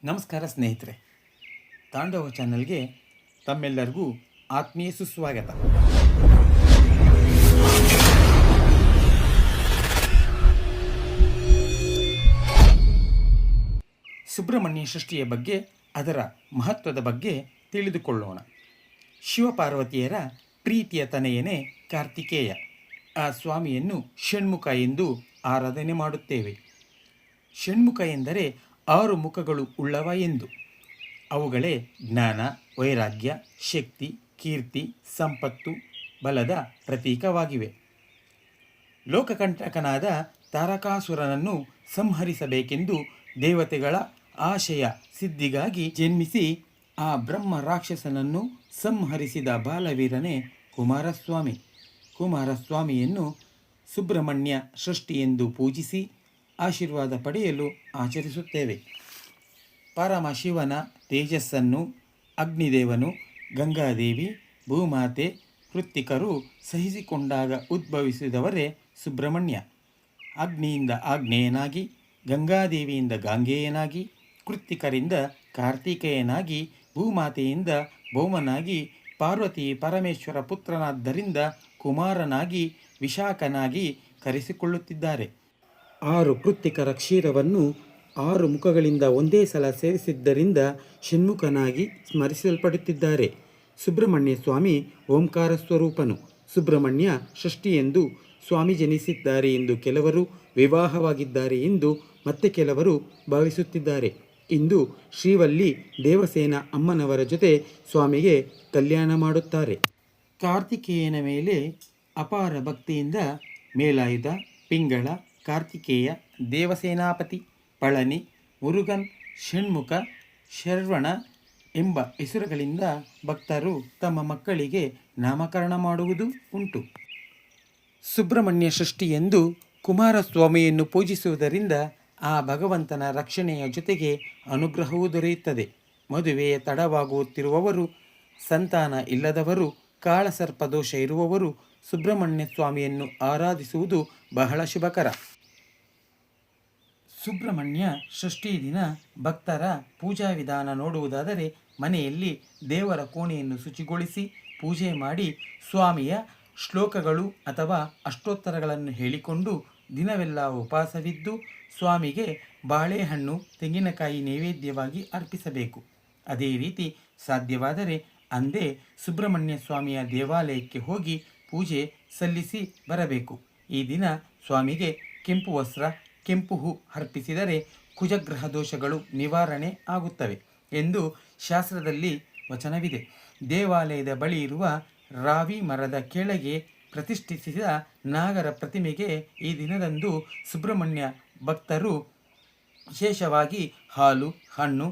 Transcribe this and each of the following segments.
ನಮಸ್ಕಾರ ಸ್ನೇಹಿತರೆ, ತಾಂಡವ ಚಾನಲ್ಗೆ ತಮ್ಮೆಲ್ಲರಿಗೂ ಆತ್ಮೀಯ ಸುಸ್ವಾಗತ. ಸುಬ್ರಹ್ಮಣ್ಯ ಸೃಷ್ಟಿಯ ಬಗ್ಗೆ, ಅದರ ಮಹತ್ವದ ಬಗ್ಗೆ ತಿಳಿದುಕೊಳ್ಳೋಣ. ಶಿವಪಾರ್ವತಿಯರ ಪ್ರೀತಿಯ ತನೆಯನೇ ಕಾರ್ತಿಕೇಯ. ಆ ಸ್ವಾಮಿಯನ್ನು ಷಣ್ಮುಖ ಎಂದು ಆರಾಧನೆ ಮಾಡುತ್ತೇವೆ. ಷಣ್ಮುಖ ಎಂದರೆ 6 ಮುಖಗಳು ಉಳ್ಳವ ಎಂದು. ಅವುಗಳೇ ಜ್ಞಾನ, ವೈರಾಗ್ಯ, ಶಕ್ತಿ, ಕೀರ್ತಿ, ಸಂಪತ್ತು, ಬಲದ ಪ್ರತೀಕವಾಗಿವೆ. ಲೋಕಕಂಟಕನಾದ ತಾರಕಾಸುರನನ್ನು ಸಂಹರಿಸಬೇಕೆಂದು ದೇವತೆಗಳ ಆಶಯ ಸಿದ್ಧಿಗಾಗಿ ಜನ್ಮಿಸಿ ಆ ಬ್ರಹ್ಮ ರಾಕ್ಷಸನನ್ನು ಸಂಹರಿಸಿದ ಬಾಲವೀರನೇ ಕುಮಾರಸ್ವಾಮಿ. ಕುಮಾರಸ್ವಾಮಿಯನ್ನು ಸುಬ್ರಹ್ಮಣ್ಯ ಸೃಷ್ಟಿ ಎಂದು ಪೂಜಿಸಿ ಆಶೀರ್ವಾದ ಪಡೆಯಲು ಆಚರಿಸುತ್ತೇವೆ. ಪರಮಶಿವನ ತೇಜಸ್ಸನ್ನು ಅಗ್ನಿದೇವನು, ಗಂಗಾದೇವಿ, ಭೂಮಾತೆ, ಕೃತ್ತಿಕರು ಸಹಿಸಿಕೊಂಡಾಗ ಉದ್ಭವಿಸಿದವರೇ ಸುಬ್ರಹ್ಮಣ್ಯ. ಅಗ್ನಿಯಿಂದ ಆಗ್ನೇಯನಾಗಿ, ಗಂಗಾದೇವಿಯಿಂದ ಗಾಂಗೇಯನಾಗಿ, ಕೃತ್ತಿಕರಿಂದ ಕಾರ್ತಿಕೇಯನಾಗಿ, ಭೂಮಾತೆಯಿಂದ ಭೌಮನಾಗಿ, ಪಾರ್ವತಿ ಪರಮೇಶ್ವರ ಪುತ್ರನಾದ್ದರಿಂದ ಕುಮಾರನಾಗಿ, ವಿಶಾಖನಾಗಿ ಕರೆಸಿಕೊಳ್ಳುತ್ತಿದ್ದಾರೆ. 6 ಕೃತ್ತಿಕರ ಕ್ಷೀರವನ್ನು 6 ಮುಖಗಳಿಂದ ಒಂದೇ ಸಲ ಸೇರಿಸಿದ್ದರಿಂದ ಷಣ್ಮುಖನಾಗಿ ಸ್ಮರಿಸಲ್ಪಡುತ್ತಿದ್ದಾರೆ. ಸುಬ್ರಹ್ಮಣ್ಯ ಸ್ವಾಮಿ ಓಂಕಾರ ಸ್ವರೂಪನು. ಸುಬ್ರಹ್ಮಣ್ಯ ಷಷ್ಠಿ ಎಂದು ಸ್ವಾಮಿ ಜನಿಸಿದ್ದಾರೆ ಎಂದು ಕೆಲವರು, ವಿವಾಹವಾಗಿದ್ದಾರೆ ಎಂದು ಮತ್ತೆ ಕೆಲವರು ಭಾವಿಸುತ್ತಿದ್ದಾರೆ. ಇಂದು ಶ್ರೀವಲ್ಲಿ ದೇವಸೇನ ಅಮ್ಮನವರ ಜೊತೆ ಸ್ವಾಮಿಗೆ ಕಲ್ಯಾಣ ಮಾಡುತ್ತಾರೆ. ಕಾರ್ತಿಕೇಯನ ಮೇಲೆ ಅಪಾರ ಭಕ್ತಿಯಿಂದ ಮೇಲಾಯುಧ, ಪಿಂಗಳ, ಕಾರ್ತಿಕೇಯ, ದೇವಸೇನಾಪತಿ, ಪಳನಿ, ಮುರುಗನ್, ಷಣ್ಮುಖ, ಶರವಣ ಎಂಬ ಹೆಸರುಗಳಿಂದ ಭಕ್ತರು ತಮ್ಮ ಮಕ್ಕಳಿಗೆ ನಾಮಕರಣ ಮಾಡುವುದು ಉಂಟು. ಸುಬ್ರಹ್ಮಣ್ಯ ಸೃಷ್ಟಿ ಎಂದು ಕುಮಾರಸ್ವಾಮಿಯನ್ನು ಪೂಜಿಸುವುದರಿಂದ ಆ ಭಗವಂತನ ರಕ್ಷಣೆಯ ಜೊತೆಗೆ ಅನುಗ್ರಹವೂ ದೊರೆಯುತ್ತದೆ. ಮದುವೆಯ ತಡವಾಗುತ್ತಿರುವವರು, ಸಂತಾನ ಇಲ್ಲದವರು, ಕಾಳಸರ್ಪ ದೋಷ ಇರುವವರು ಸುಬ್ರಹ್ಮಣ್ಯ ಸ್ವಾಮಿಯನ್ನು ಆರಾಧಿಸುವುದು ಬಹಳ ಶುಭಕರ. ಸುಬ್ರಹ್ಮಣ್ಯ ಷಷ್ಠಿ ದಿನ ಭಕ್ತರ ಪೂಜಾ ವಿಧಾನ ನೋಡುವುದಾದರೆ, ಮನೆಯಲ್ಲಿ ದೇವರ ಕೋಣೆಯನ್ನು ಶುಚಿಗೊಳಿಸಿ ಪೂಜೆ ಮಾಡಿ ಸ್ವಾಮಿಯ ಶ್ಲೋಕಗಳು ಅಥವಾ ಅಷ್ಟೋತ್ತರಗಳನ್ನು ಹೇಳಿಕೊಂಡು ದಿನವೆಲ್ಲ ಉಪವಾಸವಿದ್ದು ಸ್ವಾಮಿಗೆ ಬಾಳೆಹಣ್ಣು, ತೆಂಗಿನಕಾಯಿ ನೈವೇದ್ಯವಾಗಿ ಅರ್ಪಿಸಬೇಕು. ಅದೇ ರೀತಿ ಸಾಧ್ಯವಾದರೆ ಅಂದೇ ಸುಬ್ರಹ್ಮಣ್ಯ ಸ್ವಾಮಿಯ ದೇವಾಲಯಕ್ಕೆ ಹೋಗಿ ಪೂಜೆ ಸಲ್ಲಿಸಿ ಬರಬೇಕು. ಈ ದಿನ ಸ್ವಾಮಿಗೆ ಕೆಂಪು ವಸ್ತ್ರ, ಕೆಂಪು ಹೂ ಅರ್ಪಿಸಿದರೆ ಕುಜಗ್ರಹ ದೋಷಗಳು ನಿವಾರಣೆ ಆಗುತ್ತವೆ ಎಂದು ಶಾಸ್ತ್ರದಲ್ಲಿ ವಚನವಿದೆ. ದೇವಾಲಯದ ಬಳಿ ಇರುವ ರಾವಿ ಮರದ ಕೆಳಗೆ ಪ್ರತಿಷ್ಠಿಸಿದ ನಾಗರ ಪ್ರತಿಮೆಗೆ ಈ ದಿನದಂದು ಸುಬ್ರಹ್ಮಣ್ಯ ಭಕ್ತರು ವಿಶೇಷವಾಗಿ ಹಾಲು, ಹಣ್ಣು,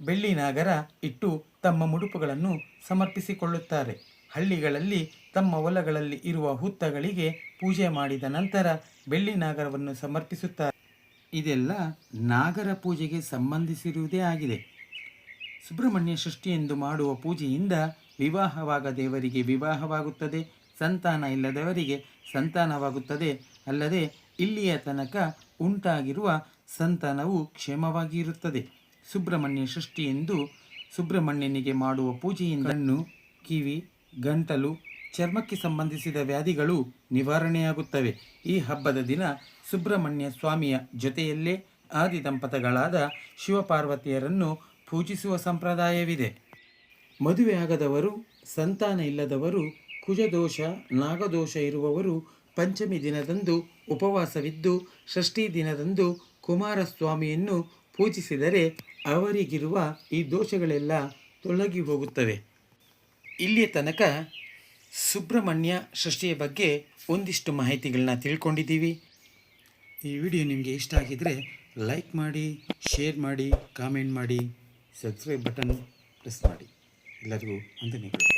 ಬೆಳ್ಳಿ ನಾಗರ ಇಟ್ಟು ತಮ್ಮ ಮುಡುಪುಗಳನ್ನು ಸಮರ್ಪಿಸಿಕೊಳ್ಳುತ್ತಾರೆ. ಹಳ್ಳಿಗಳಲ್ಲಿ ತಮ್ಮ ಹೊಲಗಳಲ್ಲಿ ಇರುವ ಹುತ್ತಗಳಿಗೆ ಪೂಜೆ ಮಾಡಿದ ನಂತರ ಬೆಳ್ಳಿ ನಾಗರವನ್ನು ಸಮರ್ಪಿಸುತ್ತಾರೆ. ಇದೆಲ್ಲ ನಾಗರ ಪೂಜೆಗೆ ಸಂಬಂಧಿಸಿರುವುದೇ ಆಗಿದೆ. ಸುಬ್ರಹ್ಮಣ್ಯ ಸೃಷ್ಟಿ ಎಂದು ಮಾಡುವ ಪೂಜೆಯಿಂದ ವಿವಾಹವಾಗದವರಿಗೆ ವಿವಾಹವಾಗುತ್ತದೆ, ಸಂತಾನ ಇಲ್ಲದವರಿಗೆ ಸಂತಾನವಾಗುತ್ತದೆ. ಅಲ್ಲದೆ ಇಲ್ಲಿಯ ತನಕ ಉಂಟಾಗಿರುವ ಸಂತಾನವು ಕ್ಷೇಮವಾಗಿ ಇರುತ್ತದೆ. ಸುಬ್ರಹ್ಮಣ್ಯ ಸೃಷ್ಟಿ ಎಂದು ಸುಬ್ರಹ್ಮಣ್ಯನಿಗೆ ಮಾಡುವ ಪೂಜೆಯಿಂದ ಕಣ್ಣು, ಕಿವಿ, ಗಂಟಲು, ಚರ್ಮಕ್ಕೆ ಸಂಬಂಧಿಸಿದ ವ್ಯಾಧಿಗಳು ನಿವಾರಣೆಯಾಗುತ್ತವೆ. ಈ ಹಬ್ಬದ ದಿನ ಸುಬ್ರಹ್ಮಣ್ಯ ಸ್ವಾಮಿಯ ಜೊತೆಯಲ್ಲೇ ಆದಿ ದಂಪತಿಗಳಾದ ಶಿವಪಾರ್ವತಿಯರನ್ನು ಪೂಜಿಸುವ ಸಂಪ್ರದಾಯವಿದೆ. ಮದುವೆಯಾಗದವರು, ಸಂತಾನ ಇಲ್ಲದವರು, ಕುಜದೋಷ, ನಾಗದೋಷ ಇರುವವರು ಪಂಚಮಿ ದಿನದಂದು ಉಪವಾಸವಿದ್ದು ಷಷ್ಠಿ ದಿನದಂದು ಕುಮಾರಸ್ವಾಮಿಯನ್ನು ಪೂಜಿಸಿದರೆ ಅವರಿಗಿರುವ ಈ ದೋಷಗಳೆಲ್ಲ ತೊಲಗಿ ಹೋಗುತ್ತವೆ. ಇಲ್ಲಿಯ ತನಕ ಸುಬ್ರಹ್ಮಣ್ಯ ಸೃಷ್ಟಿಯ ಬಗ್ಗೆ ಒಂದಿಷ್ಟು ಮಾಹಿತಿಗಳನ್ನ ತಿಳ್ಕೊಂಡಿದ್ದೀವಿ. ಈ ವಿಡಿಯೋ ನಿಮಗೆ ಇಷ್ಟ ಆಗಿದ್ದರೆ ಲೈಕ್ ಮಾಡಿ, ಶೇರ್ ಮಾಡಿ, ಕಾಮೆಂಟ್ ಮಾಡಿ, ಸಬ್ಸ್ಕ್ರೈಬ್ ಬಟನ್ ಪ್ರೆಸ್ ಮಾಡಿ. ಎಲ್ಲರಿಗೂ ವಂದನೆಗಳು.